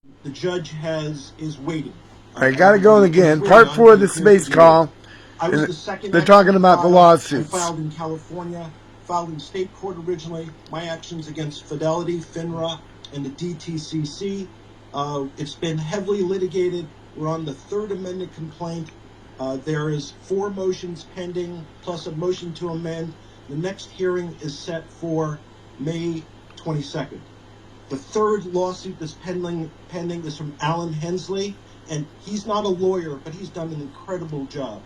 The judge is waiting. I got to go again. Part 4 of the space call. I was the second. They're talking about the lawsuits. I filed in California, filed in state court originally. My actions against Fidelity, FINRA, and the DTCC. It's been heavily litigated. We're on the third amended complaint. There is 4 motions pending, plus a motion to amend. The next hearing is set for May 22nd. The third lawsuit that's pending is from Alan Hensley, and he's not a lawyer, but he's done an incredible job.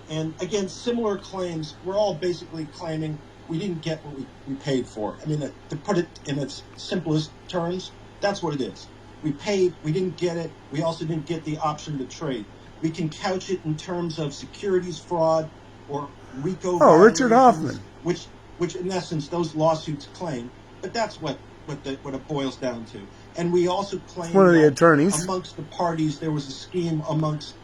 And again, similar claims, we're all basically claiming we didn't get what we paid for. I mean, to put it in its simplest terms, that's what it is. We paid, we didn't get it. We also didn't get the option to trade. We can couch it in terms of securities fraud or RICO violations, Richard Hoffman. Which in essence those lawsuits claim, but that's what it boils down to. And we also claim one of the attorneys amongst the parties there was a scheme amongst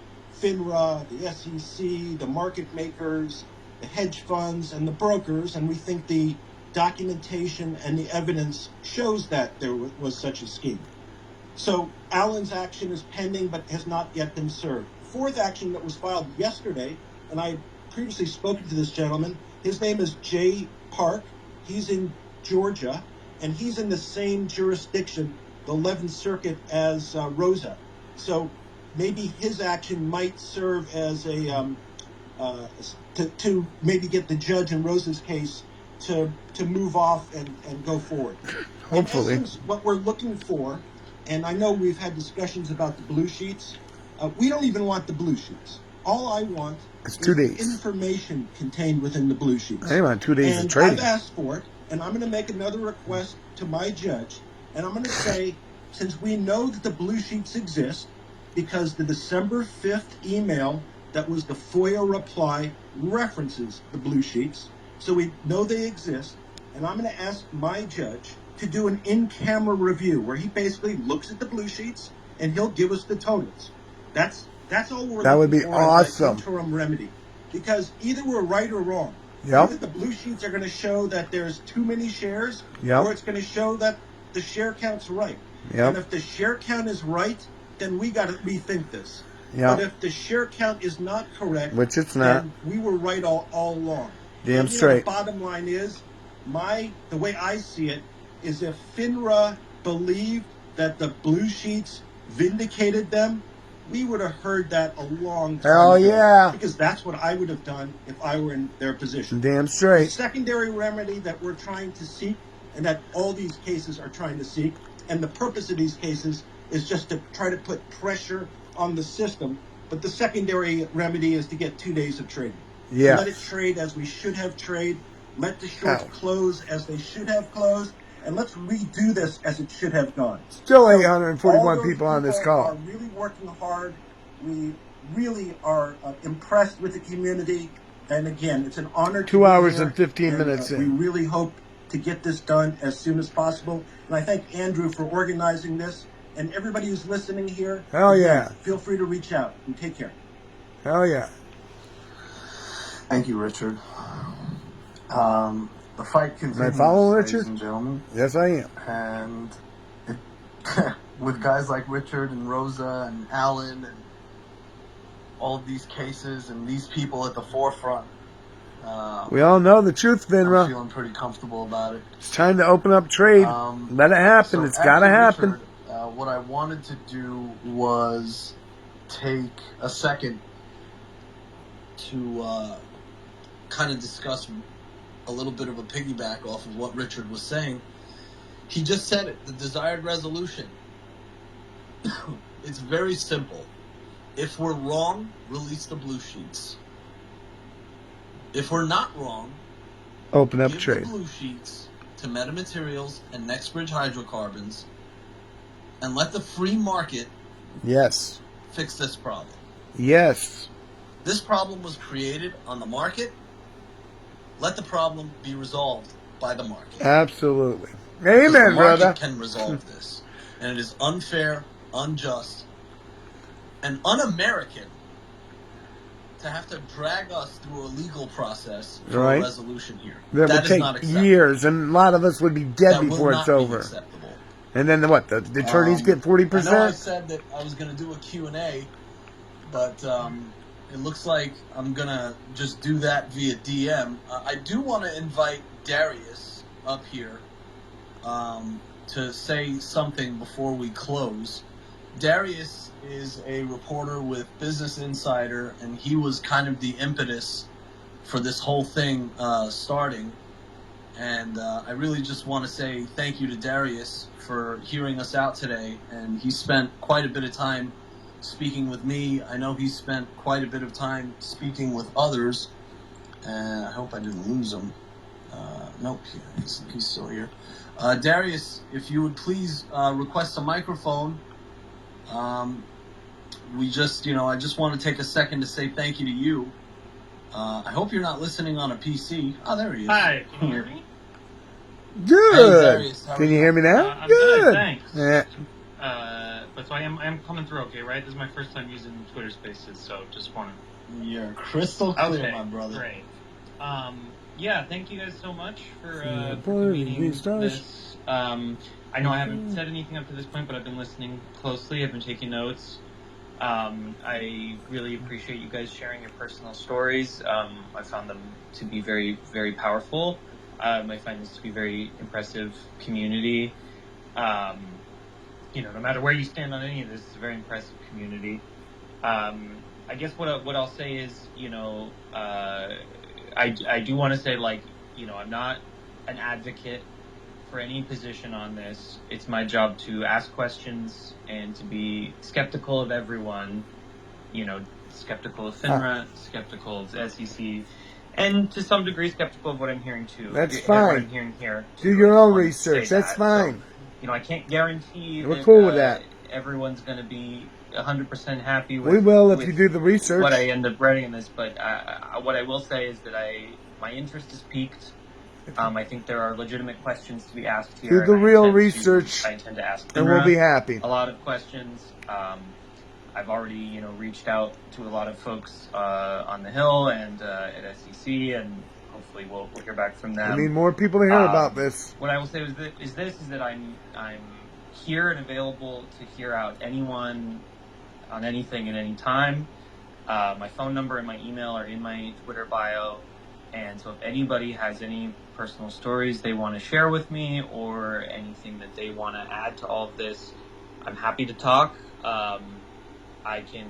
FINRA, the SEC, the market makers, the hedge funds, and the brokers, and we think the documentation and the evidence shows that there was such a scheme. So Alan's action is pending but has not yet been served. Fourth action that was filed yesterday, and I had previously spoken to this gentleman, his name is Jay Park. He's in Georgia, and he's in the same jurisdiction, the 11th Circuit, as Rosa. So maybe his action might serve as a to maybe get the judge in Rosa's case to move off and go forward. Hopefully. In essence, what we're looking for, and I know we've had discussions about the blue sheets. We don't even want the blue sheets. All I want is 2 days. Information contained within the blue sheets. I want 2 days and of trading. I've asked for it, and I'm going to make another request to my judge, and I'm going to say, since we know that the blue sheets exist, because the December 5th email that was the FOIA reply references the blue sheets, so we know they exist, and I'm going to ask my judge to do an in-camera review where he basically looks at the blue sheets and he'll give us the totals. That's all we're That would be looking for awesome. as an interim remedy, because either we're right or wrong. Yep. Either the blue sheets are going to show that there's too many shares, Yep. or it's going to show that the share count's right. Yep. And if the share count is right, then we got to rethink this. Yep. But if the share count is not correct, which it's not, then we were right all along. Damn and, straight. The bottom line is, the way I see it, is if FINRA believed that the blue sheets vindicated them, we would have heard that a long time Hell ago. yeah. Because that's what I would have done if I were in their position. Damn straight. The secondary remedy that we're trying to seek, and that all these cases are trying to seek, and the purpose of these cases is just to try to put pressure on the system. But the secondary remedy is to get 2 days of trading. Yeah. Let it trade as we should have traded. Let the shorts close as they should have closed. And let's redo this as it should have gone. Still 841 people on this call. Are really working hard. We really are impressed with the community. And again, it's an honor. 2 hours and 15 minutes in. We really hope to get this done as soon as possible. And I thank Andrew for organizing this. And everybody who's listening here, hell yeah, feel free to reach out and take care. Hell yeah. Thank you, Richard. The fight continues, Am I following ladies Richard? and gentlemen. Yes, I am. And with guys like Richard and Rosa and Alan and all of these cases and these people at the forefront, we all know the truth, Finra. I'm feeling pretty comfortable about it. It's time to open up trade. Let it happen. So It's got to happen. Richard, what I wanted to do was take a second to kind of discuss a little bit of a piggyback off of what Richard was saying. He just said it, the desired resolution. It's very simple. If we're wrong, release the blue sheets. If we're not wrong, open up give trade. The blue sheets to Metamaterials and NextBridge Hydrocarbons and let the free market fix this problem. Yes. This problem was created on the market. Let the problem be resolved by the market. Absolutely. Amen, brother. The market can resolve this. And it is unfair, unjust, and un-American to have to drag us through a legal process for a resolution here. That would is take not acceptable. years, and a lot of us would be dead before it's over. Acceptable. And then the attorneys get 40%? I know I said that I was going to do a Q&A, but it looks like I'm going to just do that via DM. I do want to invite Darius up here to say something before we close. Darius is a reporter with Business Insider, and he was kind of the impetus for this whole thing starting. And I really just want to say thank you to Darius for hearing us out today. And he spent quite a bit of time speaking with me. I know he spent quite a bit of time speaking with others. And I hope I didn't lose him. Nope, he's still here. Darius, if you would please request a microphone. I just want to take a second to say thank you to you. I hope you're not listening on a PC. Oh, there he is. Hi, can you hear me? Good. Hey, Darius, how are Can you you? hear me now? I'm good. good, thanks. Yeah. But so I am coming through okay, right? This is my first time using Twitter Spaces, so just want to... You're crystal clear, Okay, my brother. great. Yeah, thank you guys so much for boy, convening these stars. this. I know I haven't said anything up to this point, but I've been listening closely. I've been taking notes. I really appreciate you guys sharing your personal stories. I found them to be very, very powerful. I find this to be a very impressive community. No matter where you stand on any of this, it's a very impressive community. I guess what I'll say is, I do want to say, I'm not an advocate for any position on this. It's my job to ask questions and to be skeptical of everyone, skeptical of FINRA, skeptical of the SEC, and to some degree skeptical of what I'm hearing too. That's What fine. I'm hearing here. Do your own research. That's fine. So, I can't guarantee We're that cool with that. everyone's going to be 100% happy with We will if with you do the research. what I end up writing in this, but what I will say is that my interest is piqued. I think there are legitimate questions to be asked here. Do the and real research, I intend to ask and we'll FINRA be happy. a lot of questions. I've already, reached out to a lot of folks on the Hill and at SEC, and hopefully we'll hear back from them. I need more people to hear about this. What I will say is that I'm here and available to hear out anyone on anything at any time. My phone number and my email are in my Twitter bio. And so if anybody has any personal stories they want to share with me or anything that they want to add to all of this, I'm happy to talk. I can,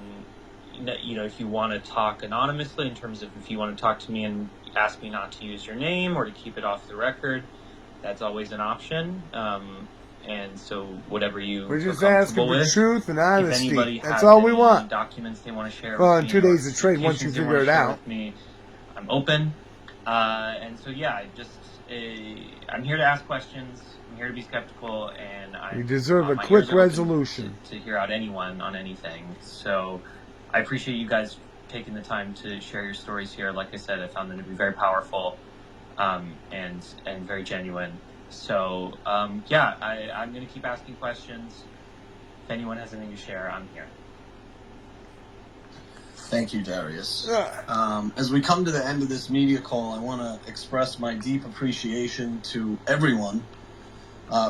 if you want to talk anonymously, in terms of if you want to talk to me and ask me not to use your name or to keep it off the record, that's always an option. And so whatever you We're just feel asking comfortable for with. truth and If honesty. anybody That's has all we any want. documents they want to share Well, with in me 2 days or of trade, once you presentations they figure want it to share out. with me, I'm open. And so, yeah, I'm here to ask questions. I'm here to be skeptical, and You deserve a my quick ears are open resolution. to hear out anyone on anything. So I appreciate you guys taking the time to share your stories here. Like I said, I found them to be very powerful and very genuine. So, I'm going to keep asking questions. If anyone has anything to share, I'm here. Thank you, Darius. As we come to the end of this media call, I want to express my deep appreciation to everyone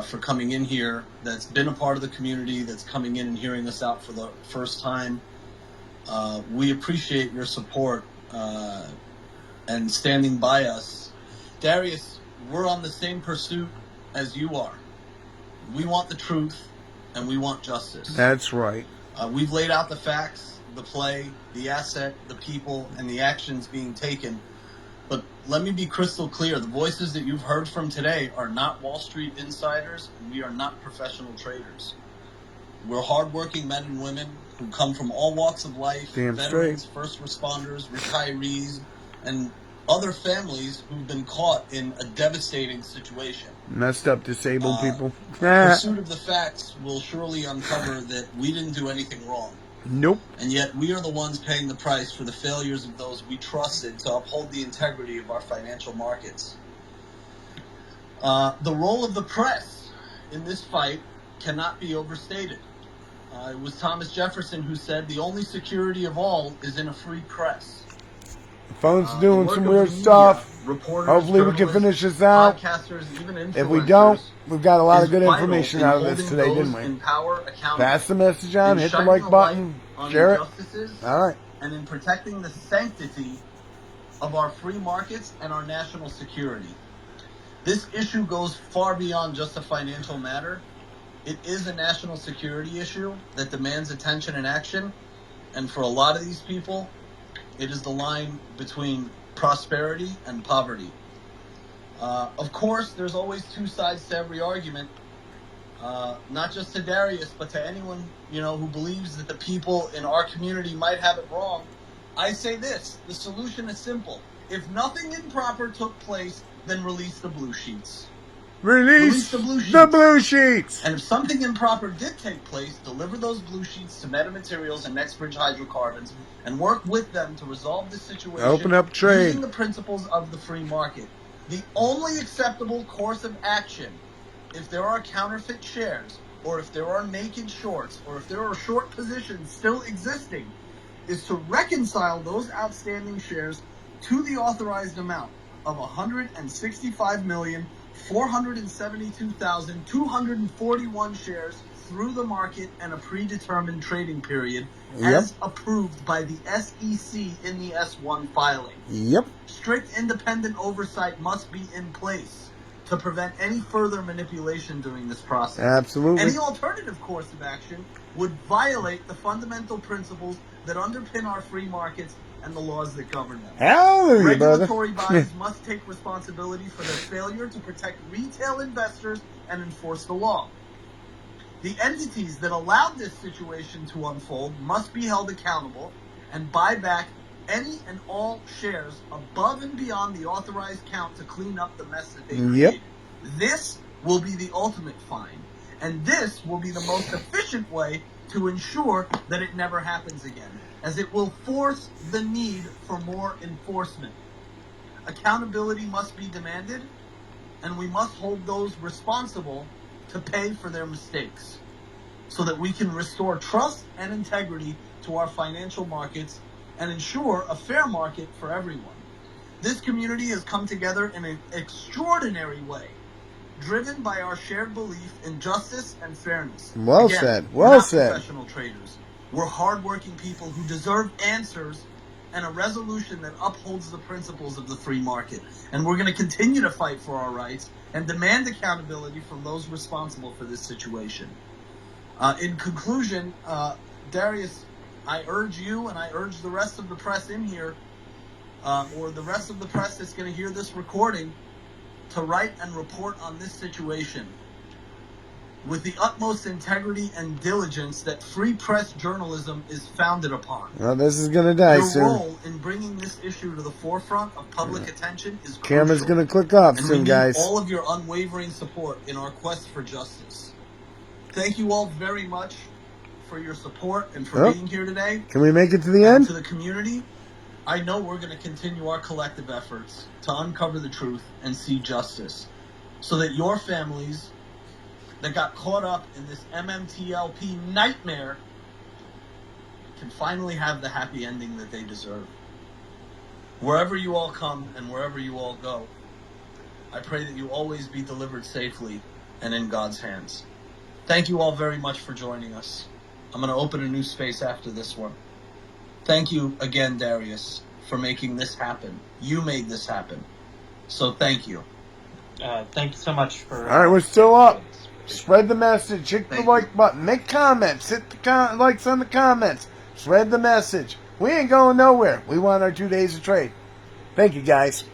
for coming in here that's been a part of the community, that's coming in and hearing us out for the first time. We appreciate your support and standing by us. Darius, we're on the same pursuit as you are. We want the truth and we want justice. That's right. We've laid out the facts, the play, the asset, the people, and the actions being taken. But let me be crystal clear. The voices that you've heard from today are not Wall Street insiders, and we are not professional traders. We're hardworking men and women who come from all walks of life, Damn veterans, straight. first responders, retirees, and other families who've been caught in a devastating situation. Messed up disabled people. Pursuit of the facts will surely uncover that we didn't do anything wrong. Nope. And yet we are the ones paying the price for the failures of those we trusted to uphold the integrity of our financial markets. The role of the press in this fight cannot be overstated. It was Thomas Jefferson who said the only security of all is in a free press. Phone's The doing work some of weird the media, stuff. reporters, Hopefully we can journalists, finish this out. podcasters, even influencers. If we don't, we've got a lot of good is vital information in out of this holding today, those didn't we? in power accountable, Pass the message on, in hit the shining like a button, light on share it. injustices, All right. and in protecting the sanctity of our free markets and our national security. This issue goes far beyond just a financial matter. It is a national security issue that demands attention and action. And for a lot of these people, it is the line between prosperity and poverty. Of course, there's always two sides to every argument. Not just to Darius, but to anyone, who believes that the people in our community might have it wrong. I say this: the solution is simple. If nothing improper took place, then release the blue sheets. Release the blue sheets. The blue sheets. And if something improper did take place, deliver those blue sheets to Metamaterials and Nextbridge Hydrocarbons and work with them to resolve this situation. Open up trade. Using the principles of the free market. The only acceptable course of action, if there are counterfeit shares, or if there are naked shorts, or if there are short positions still existing, is to reconcile those outstanding shares to the authorized amount of 165,472,241 shares through the market and a predetermined trading period, as approved by the SEC in the S1 filing. Yep. Strict independent oversight must be in place to prevent any further manipulation during this process. Absolutely. Any alternative course of action would violate the fundamental principles that underpin our free markets and the laws that govern them. Hallelujah, Regulatory brother. bodies must take responsibility for their failure to protect retail investors and enforce the law. The entities that allowed this situation to unfold must be held accountable and buy back any and all shares above and beyond the authorized count to clean up the mess that they created. This will be the ultimate fine, and this will be the most efficient way to ensure that it never happens again, as it will force the need for more enforcement. Accountability must be demanded, and we must hold those responsible to pay for their mistakes, so that we can restore trust and integrity to our financial markets and ensure a fair market for everyone. This community has come together in an extraordinary way, driven by our shared belief in justice and fairness. Well Again, said. we're Well not said. professional traders. We're hardworking people who deserve answers and a resolution that upholds the principles of the free market. And we're going to continue to fight for our rights and demand accountability from those responsible for this situation. In conclusion, Darius, I urge you and I urge the rest of the press in here, or the rest of the press that's going to hear this recording, to write and report on this situation with the utmost integrity and diligence that free press journalism is founded upon. Well, this is going to die Your soon. role in bringing this issue to the forefront of public attention is crucial. Camera's going to click off and soon, we need guys. all of your unwavering support in our quest for justice. Thank you all very much for your support and for being here today. Can we make it to the And end? to the community, I know we're going to continue our collective efforts to uncover the truth and see justice, so that your families that got caught up in this MMTLP nightmare can finally have the happy ending that they deserve. Wherever you all come and wherever you all go, I pray that you always be delivered safely and in God's hands. Thank you all very much for joining us. I'm going to open a new space after this one. Thank you again, Darius, for making this happen. You made this happen. So thank you. Thank you so much for... All right, we're still up. Spread the message. Hit the like button. Make comments. Hit the likes on the comments. Spread the message. We ain't going nowhere. We want our 2 days of trade. Thank you, guys.